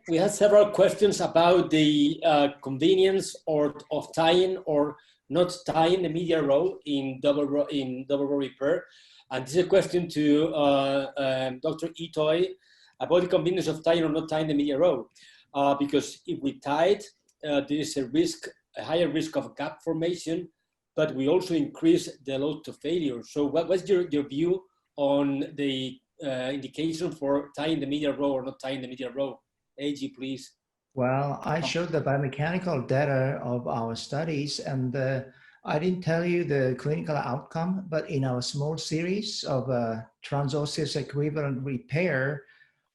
we had several questions about the convenience of tying or not tying the medial row in double row repair. And this is a question to Dr. Itoy about the convenience of tying or not tying the medial row. Because if we tie it, there is a higher risk of gap formation, but we also increase the load to failure. So what's your view on the indication for tying the medial row or not tying the medial row? AG, please. Well, I showed the biomechanical data of our studies, and I didn't tell you the clinical outcome, but in our small series of transosseous equivalent repair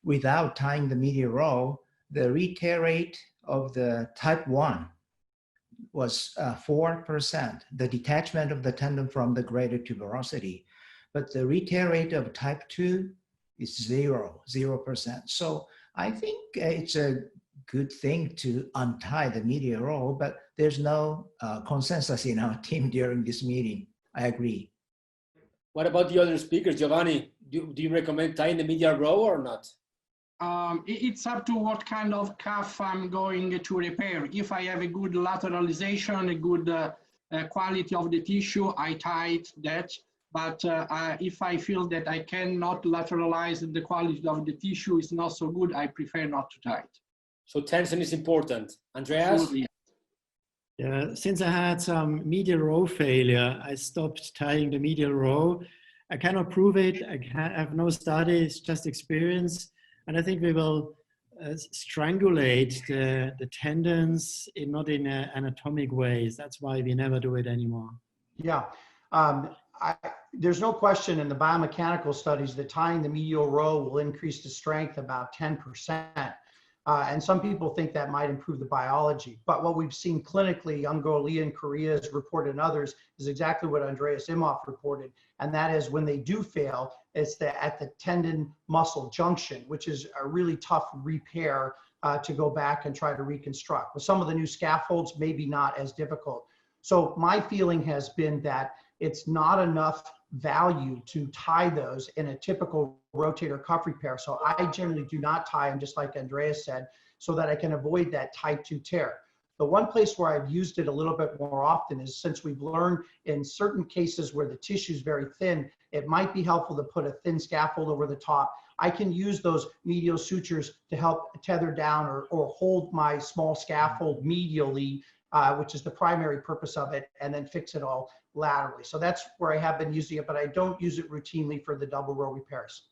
without tying the medial row, the retear rate of the type 1 was 4%, the detachment of the tendon from the greater tuberosity. But the retear rate of type 2 is 0%. So I think it's a good thing to untie the medial row, but there's no consensus in our team during this meeting. I agree. What about the other speakers? Giovanni, do you recommend tying the medial row or not? It's up to what kind of cuff I'm going to repair. If I have a good lateralization, a good quality of the tissue, I tie that. But if I feel that I cannot lateralize the quality of the tissue is not so good, I prefer not to tie it. So tension is important. Andreas? Absolutely. Yeah, since I had some medial row failure, I stopped tying the medial row. I cannot prove it. I have no studies, just experience. And I think we will strangulate the tendons, not in anatomic ways. That's why we never do it anymore. Yeah. There's no question in the biomechanical studies that tying the medial row will increase the strength about 10%. And some people think that might improve the biology. But what we've seen clinically, Mongolia and Korea has reported and others, is exactly what Andreas Imhoff reported. And that is when they do fail, it's at the tendon muscle junction, which is a really tough repair to go back and try to reconstruct. With some of the new scaffolds, maybe not as difficult. So my feeling has been that it's not enough value to tie those in a typical rotator cuff repair. So I generally do not tie them, just like Andreas said, so that I can avoid that type 2 tear. The one place where I've used it a little bit more often is since we've learned in certain cases where the tissue is very thin, it might be helpful to put a thin scaffold over the top. I can use those medial sutures to help tether down or hold my small scaffold medially, which is the primary purpose of it, and then fix it all laterally. So that's where I have been using it, but I don't use it routinely for the double row repairs.